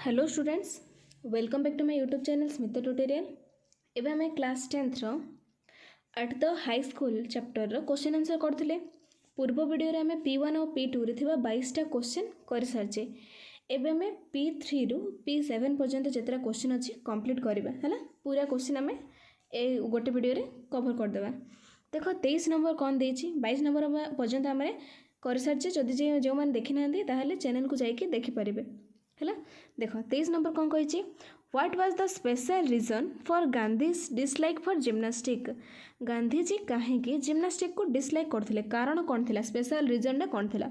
Hello students, welcome back to my YouTube channel Smita tutorial. एबे हमें class 10th at the high school chapter question answer करथिले। पूर्व video रे हमें P1 और P2 रे थिबा 22टा क्वेश्चन कर सारचे। एबे हमें P3 रु P7 पर्यंत जेतरा क्वेश्चन अछि कंप्लीट करबा हैला। पूरा क्वेश्चन हमें ए गोटे वीडियो रे कवर कर देबा। देखो 23 नंबर कोन देछि, 22 नंबर पर्यंत हमें कर सारचे। जदि जो माने देखि नांदी ताहले चैनल को जाई के देखि परिबे हैला। देखो 23 नंबर कौन कही, what was the special reason for Gandhi's dislike for gymnastic. Gandhiji कहीं जिम्नास्टिक को डिसलाइक करथिले, कारण कौन थिला, स्पेशल रीजन कौन थिला।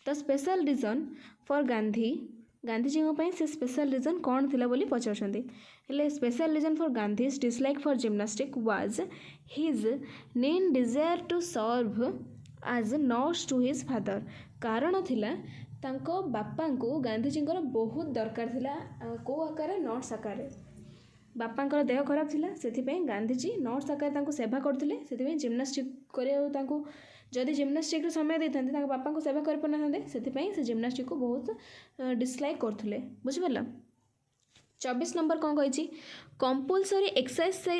The special reason for Gandhiji से स्पेशल रीजन कौन थिला बोली पचारुछंती। हेले special reason for Gandhi's dislike for gymnastic was his keen desire to serve as nurse to his father. कारण थिला तांको बापा को गांधीजींकर बहुत दरकार थिला, को आकार नर्स आकार। बापांकर देह खराब थिला, सेथिपई गांधीजी नर्स आकार तांको सेवा करथिले। सेथिपई जिम्नास्टिक करिया तांको जदि जिम्नास्टिक समय देथांते तांको बापा को सेवा कर पनाथांते, सेथिपई से जिम्नास्टिक को बहुत डिसलाइक करथिले। बुझि परला। 24 नंबर कोन कहिछि, compulsory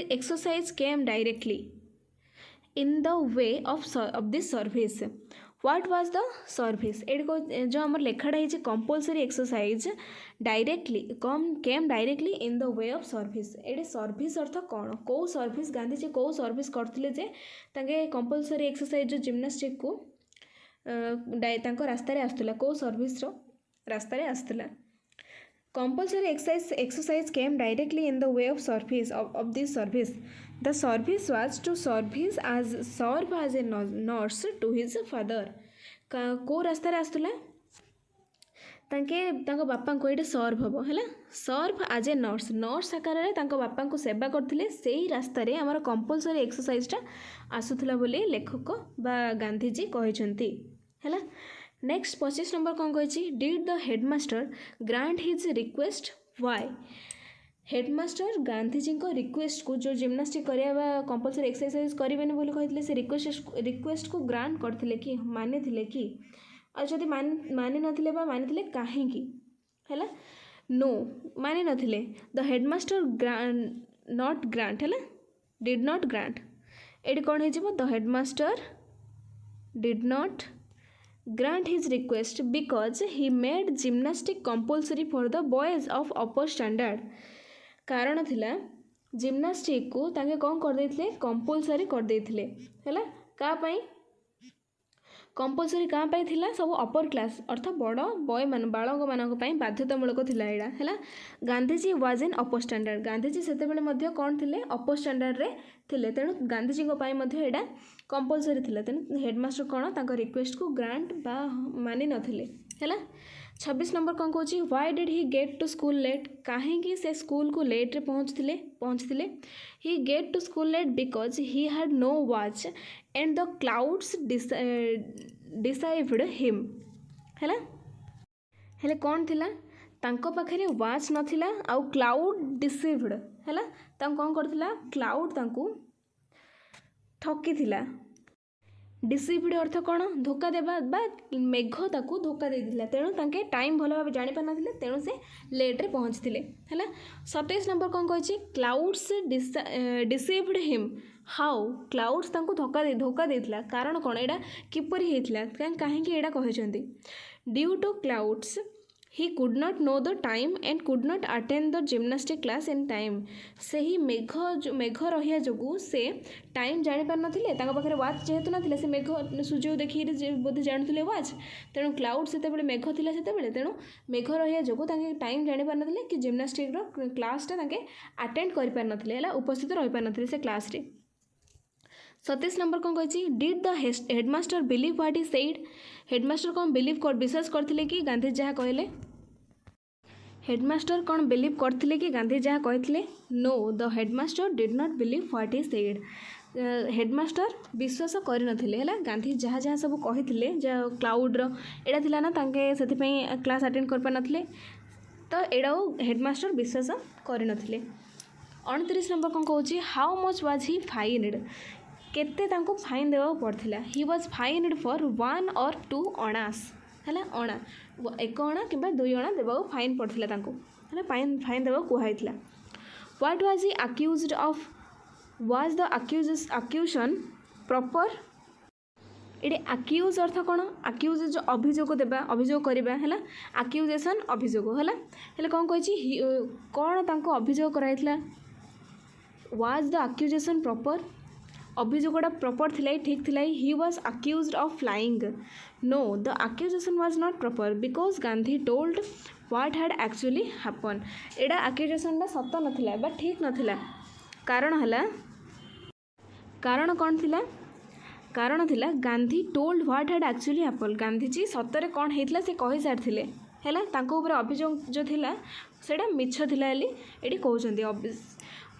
exercise came directly in the way of this service. What was the service. ये जो आम लेखाटा है compulsory exercise directly came directly in the way of service. ये सर्विस अर्थ कौन, कौ सर्विस गांधीजी कौ सर्विस करथिले जे तांके कंपल्सरी एक्सरसाइज जो जिम्नास्टिक को रास्तार आसुला, कौ सर्विस रास्तार आसुला। कंपल्सरी exercise came directly in the way of service of this service. The service was to serve as a nurse to his father. को रास्ता रे आसुला तांके बापा को ये सर्व हम है, सर्व एज ए नर्स आकार में तांको बापा को सेवा करथिले। सेही रास्ता रे हमर कंपल्सरी एक्सरसाइजटा आसुथला बोली लेखक बा गांधीजी कहिसंती हैला। नेक्स्ट 25 नंबर कौन कही, did the headmaster grant his request why. Headmaster Gandhiji को रिक्वेस्ट को जो जिम्नास्टिक करवा कंपल्सरी एक्सरसाइज करेंगे बोली कहते से रिक्वेस्ट को ग्रांट करथिले कि मानि थिले कि, और जदि मानि नथिले बा मानि थिले काहेकि हैला। नो मानि नथिले, द हेडमास्टर नॉट ग्रांट हैला, डिड नॉट ग्रांट। एडी कौन है जीवो, the headmaster did not grant his request because he made gymnastic compulsory for the boys of upper standard। कारण थिला जिम्नास्टिक को ताके कौन कर देथिले, कंपल्सरी कर देथिले हैला। का पई कंपल्सरी का पई थिला, सब अपर क्लास अर्थ बड़ बॉय मान बालक मानक पई बाध्यतामूलक थिला एडा हैला। Gandhiji was in upper standard, Gandhiji सेते बेले मध्य कोन थिले, अपर स्टैंडर्ड रे थिले। तेणु गांधीजी को पई मध्य एडा कंपल्सरी थिला। तेणु हेडमास्टर कोन तांको रिक्वेस्ट को ग्रांट बा मानि नथिले हैला। 26 नंबर कौन कौची, why did he get to school late. कहीं से स्कूल को लेट रे पहुँचते। He get to school late because he had no watch and the clouds deceived him हैला। हेले कौन थिला, तांको पाखरे वॉच नथिला आउ क्लाउड डिसीव्ड हैला। तांको कौन करथिला, क्लाउड तांको ठकी थिला। डिसीव्ड अर्थ कौन, धोखा देवा बा मेघ ताकू धोखा दे दिला। तेणु तांके टाइम भल भाव जानि पार नथिले, तेणु से लेट रे पहुँचथिले हैला। 27 नंबर कौन कहिछि, clouds deceived him how. Clouds तांको धोखा देथिला, कारण कौन, एडा किपरि हेथिला, काहेकि एडा कहिसंती। Due to clouds he could not know the time and could not attend the gymnastic class in time। से ही मेघ रहिया जोगु से टाइम जानि पार नथिले, तांको पाखरे वाच जेहेतु नथिले, से मेघ सूर्य देखि बोधे जानुथिले वाच। तेणु क्लाउड सेते बेले मेघ थिला, सेते बेले तेणु मेघ रहिया जोगु तांके टाइम जानि पार नथिले कि जिम्नास्टिक रो क्लासटा तांके अटेंड करि पार नथिले हैला, उपस्थित रहि पार नथिले से क्लास रे। 27 नंबर कौन कही, did the headmaster believe what he said. Headmaster कौन विश्वास करथिले कि गांधी जहाँ कहले। हेडमास्टर कौन बिलीव करथिले कि गांधी जहाँ कहथिले। No the headmaster did not believe what he said. Headmaster विश्वास करनथिले हैला, गांधी जहाँ जहाँ सब कहिथिले क्लाउड रो एडा थिला ना, तांके सेथिपई क्लास अटेंड कर पार नथिले, तो एडा हेडमास्टर विश्वास करनथिले। 29 नंबर कौन कहूँ, how much was he fined. केते तांको फाइन देवा पड़थिला। He was fined for 1 or 2 अनास है अणा 1 अणा कि 2 अणा देवा फाइन पड़ता है फाइन देवा कहुई। What was he accused of was the accusation proper ये अक्यूज अर्थ कौन अक्यूज जो अभियोग देवा अभियोग करवा है अक्यूजेसन अभियोग है कौन कही कौन तांको अभियोग कराइला वाज द अक्यूजेसन प्रॉपर अभियोगटा प्रॉपर थिला ठीक थिला he was accused of flying no the accusation was not proper because Gandhi told what had actually happen एडा अक्यूजेसनटा सत नथिला बा ठीक नथिला कारण कौन थिला कारण थिला Gandhi told what had actually happen Gandhiji सतरे कौन होता से कही सारी है अभियोग जो थिला सेटा मिछ थिला ये कहते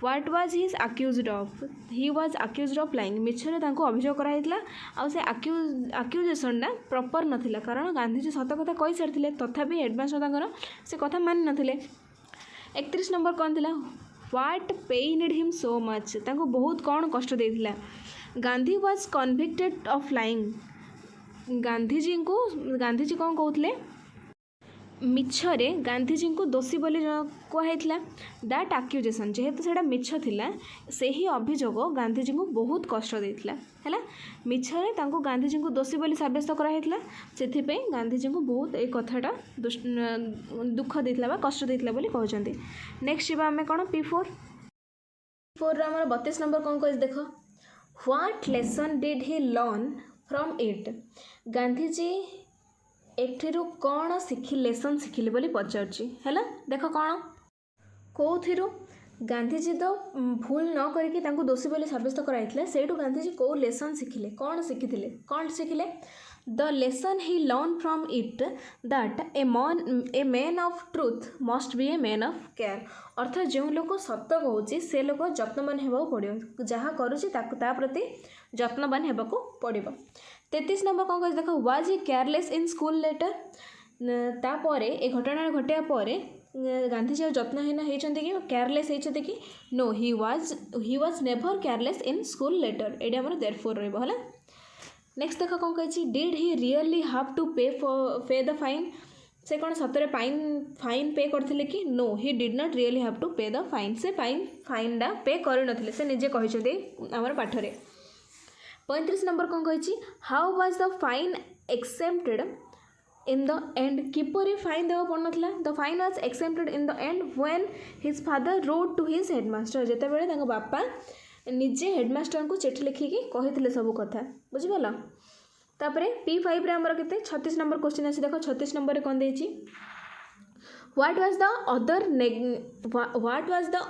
what was his accused of he was accused of lying मिछरे तांको अभियोग कराइला आ से अक्यूजेसनटा प्रॉपर नथिला कारण गांधीजी सत कथा कही सारी तथापि हेडमास्टर तांकर से कथा मानि नथिले। 31 नंबर कौन थिला what pained him so much तांको बहुत कौन कष्ट देथिला Gandhi was convicted of lying Gandhiji कौन कहते मिछरे गांधीजी को दोषी बोली कहुई दैट अक्यूजेसन जेहेतु से मिछ थिला से ही अभियोग गांधीजी को बहुत कष्ट देथिला है मिछरे तांको गांधीजी को दोषी बोली साब्यस्त कराइला से गांधीजी को बहुत ये कथाटा दुख देथिला बा कष्ट देथिला बोली कहउछन्ती। नेक्स्ट जीवा आमे कोन P4 हमर 32 नंबर कौन कह देख what lesson did he learn from it Gandhiji एठिरु कौन शिखि लेसन शिखिले बोली पचारछि है देख कौन कौथिरु गांधीजी तो भूल न करके तांको दोषी बोली साब्यस्त कराइथिले सेठु गांधीजी को लेसन शिखिले कौन शिखिले the lesson he learn from it that a man of truth must be a man of care अर्थात जो लोक सत कहूँ से लोक जत्नवान होगा पड़ो जहाँ करुच्ची ता प्रति जत्नवान होगा पड़ो। 33 नंबर कौन कह देख was he careless in school later तापर ए घटना घटिया पर गांधीजी जत्नहीन होती कि केयरलेस होती कि no he was never careless in school later ये आम देयरफॉर रहा। नेक्स्ट देख कौन कही did he really have to pay the fine से कौन सतरे फाइन पे करते कि no he did not really have to pay the fine से फाइनटा पे कर नथिले से निजे कहते आमर पाठरे। 35 नंबर कौन कही how was the fine accepted in the end किपरि फाइन देवा पड़ नाला the fine was accepted in the end when his father wrote to his headmaster जेते बेले बापा निजे हेडमास्टर को चिठी लिखिकी कही सब कथा बुझिपाल। तापर P5 आमर के 36 नंबर क्वेश्चन अच्छी देख 36 नंबर कौन देछि what was the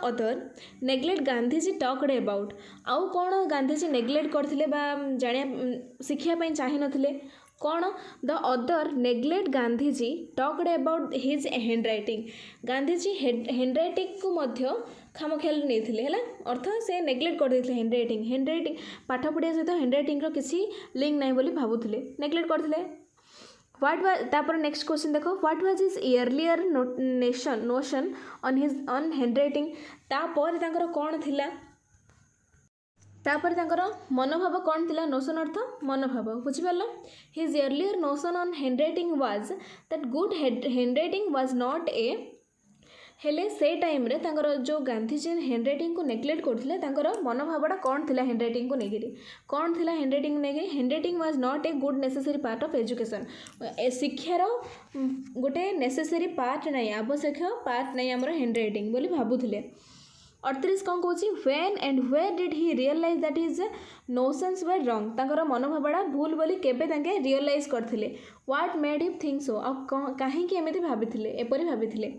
other neglect Gandhiji talked about आउ कौन गांधीजी नेग्लेक्ट करथिले बा जानिया शिखिया पई चाहि नथिले कौन the other neglect Gandhiji talked about his handwriting Gandhiji handwriting को मध्य खामख्याल नहीं है अर्थ से नेग्लेक्ट कर देते हैंडराइटिंग पाठ पढ़िया सहित हैंडराइटिंग किसी लिंक नहीं बोली भावुले नेग्लेक्ट करते। तापर नेक्स्ट क्वेश्चन देख what was his earlier notion on handwriting तापर तांकर कौन थिला तापर तांकर मनोभाव कौन थिला नोशन अर्थ मनोभाव बुझिपाल his earlier notion on handwriting was that good handwriting was not a हेले से टाइम रे तांकर जो गांधीजी हैंडराइटिंग को नेग्लेक्ट करथिले तांकर मनोभावटा कौन थिला हैंडराइटिंग को नेगिरी कौन थिला हैंडराइटिंग नेगिरी handwriting was not a good necessary part of education शिक्षार गोटे नेसेसरी पार्ट नहीं आवश्यक पार्ट नहीं आमर हैंडराइटिंग बोली भाबुथिले। 38 कौन कहूँ when and where did he realise that his notions were wrong तांकर मनोभावटा भूल बोली केबे तांके रियलाइज करथिले what made him think so आ काहे कि एमिति भाबिथिले एपरि भाबिथिले।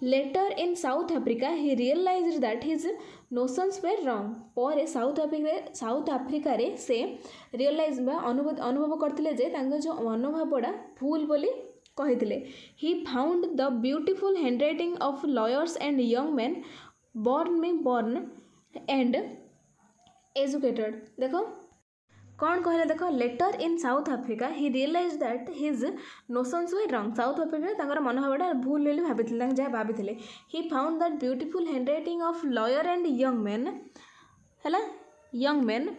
Later in South Africa, he realized that his notions were wrong. पर साउथ आफ्रिका रे से रियलाइज अनुभव करथिले जे तांका जो मनोभावटा भूल बोली कहिथिले। He found the beautiful handwriting of lawyers and young men born and educated देखो कौन कहले देख later in South Africa he realise that his notions were wrong South Africa मनोभावटा भूल बोली भाभी जहाँ भाभी he found that beautiful handwriting of lawyer and young man है young man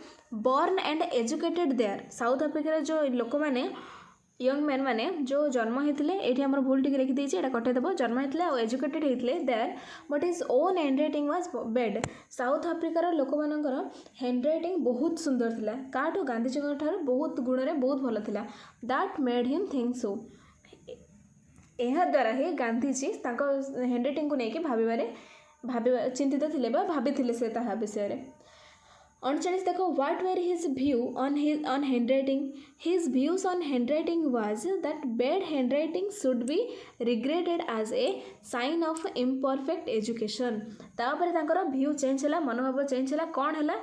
born and educated there South आफ्रिकार जो लोक मैंने यंग मैन माने जो जन्म होते ये आम भूल टी लिखिदी यहाँ कटेदेव जन्म होते और एजुकेटेड होते there but his own handwriting was bad. South आफ्रिकार लोक मानकर हैंड रईटिंग बहुत सुंदर थिला काठू गांधीजी ठार बहुत गुण में बहुत भल थिला दैट मेड हिम थिंक सो। यह द्वारा ही गांधीजी हैंड रईटिंग को लेकिन भाव चिंतित थे भाभी से विषय। 39 देखो what were his view on handwriting. His views on handwriting was that bad handwriting should be regretted as a sign of imperfect education. तापर तांकर व्यू चेंज है मनोभाव चेंज है कौन है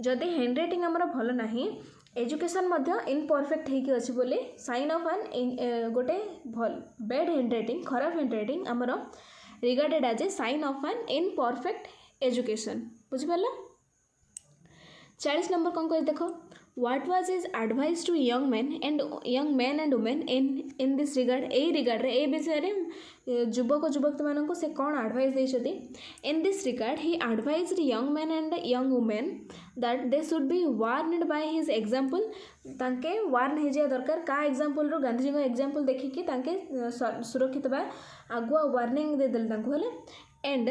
जदि हैंड रईटिंग आमर भल ना एजुकेशन मध्य इनपरफेक्ट होगी अच्छी बोली साइन ऑफ एन गोटे भल बैड हैंड रईटिंग खराब हैंड रईटिंग आमर regarded as a sign of an imperfect education. बुझिपार। 40 नंबर कौन कह देख what was his advice to young man and women in this regard. ए रिगार्ड ए विषय युवक युवती मानक से कौन एडवाइस देते in this regard he advised young man and young women that they should be warned by his example. तांके वार्न हो जाए दरकार का एग्जांपल रो गांधीजी का एग्जांपल देखिकी तांके सुरक्षित बा आगुआ वार्निंग देदेले तांको हेले and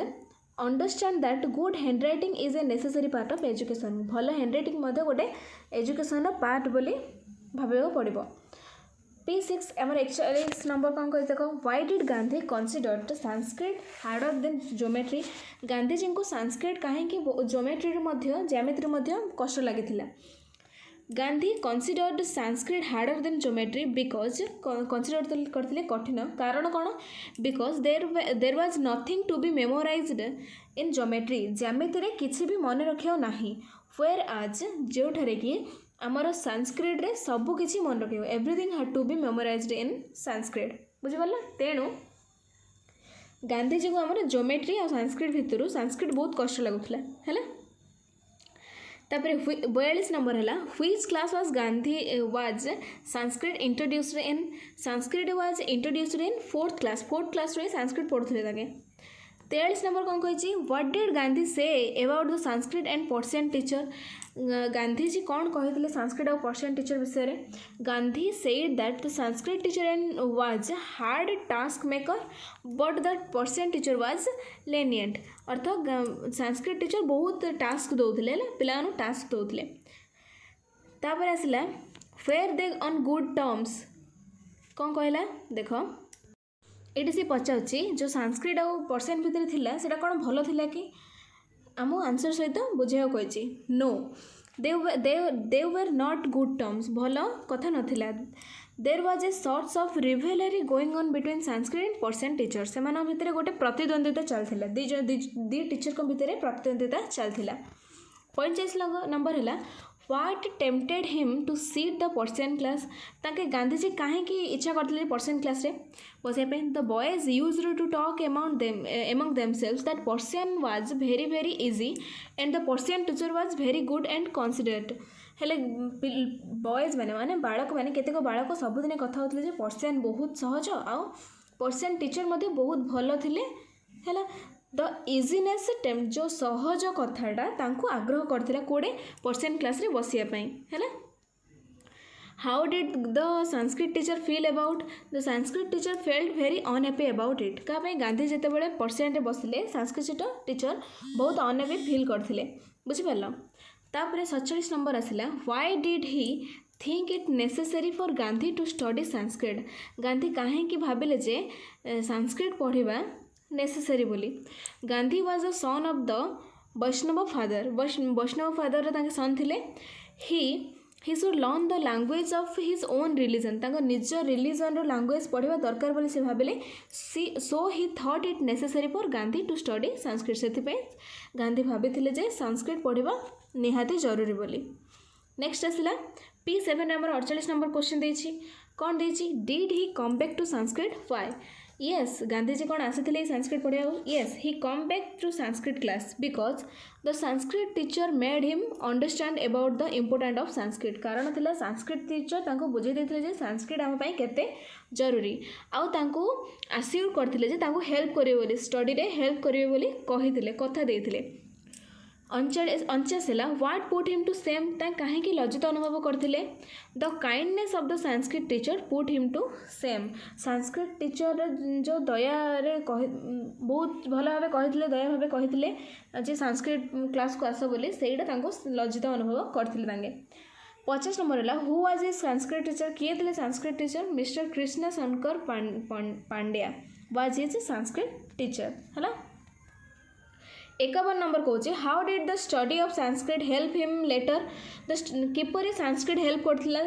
understand that good hand writing is a necessary part of education. भल हैंड रईटिंग गोटे एजुकेशन पार्ट बोली भाव पड़ो। P6 आम 41 नंबर कौन कह देख why did Gandhi considered Sanskrit harder than geometry. Gandhiji को संस्कृत कहीं ज्योमेट्री ज्यामिति कष्ट लगी। Gandhi considered Sanskrit harder than geometry because consider करते कठिन कारण कौन because there was nothing to be memorised in geometry ज्यामिति किसी भी मन रखा ना वेयर आज जो कि आमर संस्कृत रे सबू किसी मन रख everything had to be memorised in Sanskrit. बुझिपार। तेणु गांधीजी को आमर ज्योमेट्री और संस्कृत भितर संस्कृत बहुत कष्ट लगुला है। तापर 42 नंबर है which class was Gandhi was Sanskrit introduced in 4th class रे संस्कृत पढ़ुले ताके। 43 नंबर कौन कही what did Gandhi say about the Sanskrit and Persian teacher. Gandhiji कौन कहते संस्कृत और पर्सियन टीचर विषय रे। Gandhi said that the Sanskrit teacher and was hard task maker but the Persian teacher was lenient. अर्थात संस्कृत टीचर बहुत टास्क दौले पिला टास्क दौले। तापर आसला फेयर दे ऑन गुड टर्म्स कौन कहला देख ये सी पचार जो संस्कृत और पर्सियन भितर थिला सेटा कौन भल थिला कि आम आंसर सहित बुझे कही no they were not good terms भल कथा नथिला। There was a sorts of revelry going on between Sanskrit and Persian teacher से भितर गोटे प्रतिद्वंदिता चलता दी टीचर को भितर प्रतिद्वंदिता चलता। 45 नंबर है what tempted him to sit the Persian class. ताके गांधीजी कहीं इच्छा करते पर्सियन क्लास रे बसाई the boys used to talk among themselves that Persian was very very easy and the Persian teacher was very good and considerate. हेले boys माने बालक मैंने केतेक बालक सबुदिन कथा होते पर्सियन बहुत सहज आउ पर्सियन टीचर बहुत भल थिले है। द इजीनेस जो सहज कथाटा आग्रह करथिला कोड़े पर्सियन क्लास रे बसियापाई है। How did the Sanskrit teacher feel about the Sanskrit teacher felt very unhappy about it. क्या गांधी जितेबाला पर्सियन रे बसिले संस्कृत टीचर बहुत अनहैप्पी फील करथिले। बुझिपार। तापर 47 नंबर आसला why did he think it necessary for Gandhi to study Sanskrit. Gandhi कहीं भाविले जे संस्कृत पढ़ा नेसेसरी बोली। Gandhi was the son of the Vaishnava father तांके सन थिले। He should learn the language of his own religion निज रिलीजन रो लैंग्वेज पढ़ा दरकार बोली से भाविले। So he thought it necessary for Gandhi to study Sanskrit से गांधी भाभी जे संस्कृत पढ़ा निहाती जरूरी बोली। नेक्स्ट आसला P7 नंबर 48 नंबर क्वेश्चन देछि कौन देछि did he come back to Sanskrit why. Yes Gandhiji कौन आसी संस्कृत पढ़ा। Yes he come back to Sanskrit class because the Sanskrit teacher made him understand about the important of Sanskrit. कारण थिला संस्कृत टीचर तांको बुझे देथिले जे संस्कृत आम पई केते जरूरी आउ तांको आश्योर करथिले जे तांको हेल्प करिवे बोली स्टडी रे हेल्प करिवे बोली कहिथिले कथा देथिले। अंचाश है what put him to shame कहीं लज्जित अनुभव करते the kindness of the Sanskrit teacher put him to shame Sanskrit teacher जो दया बहुत भल भाव कही दया भाव कही जे संस्कृत क्लास को आस बोली सेटा लज्जित अनुभव करते 50 नंबर है who was a Sanskrit teacher किए थे Sanskrit teacher mister Krishna Shankar Pandya was is a Sanskrit teacher है 51 नंबर कौचे how did the study of Sanskrit help him later किपरि संस्कृत हेल्प करथिला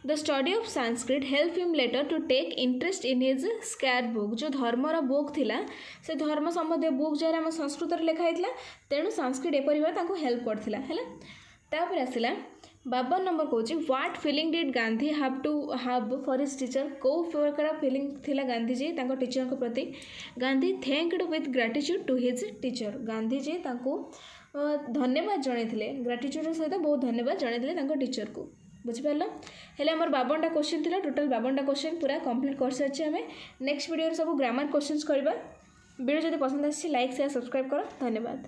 the study of Sanskrit help him later to take interest in his स्क्यार book जो धर्मर book थिला से धर्म संबंधी बुक जरा आम संस्कृत लिखा होता तेणु संस्कृत एपरी भाव हेल्प करथिला है तापर आसला 52 नंबर कौच what feeling did Gandhi have to have for his teacher कौ प्रकार फिलिंग थिला गांधीजी टीचर को प्रति Gandhi thanked with gratitude to his teacher Gandhiji धन्यवाद जनइथिले ग्रेटिट्यूड सहित बहुत धन्यवाद जनइथिले टीचर को बुझिपार हेले आमर 52टा क्वेश्चन थिला टोटल 52टा क्वेश्चन पूरा कंप्लीट कर सारी आम नेक्स्ट वीडियो सब ग्रामर क्वेश्चंस करबा वीडियो जब पसंद आसी लाइक शेयर सब्सक्राइब करो धन्यवाद।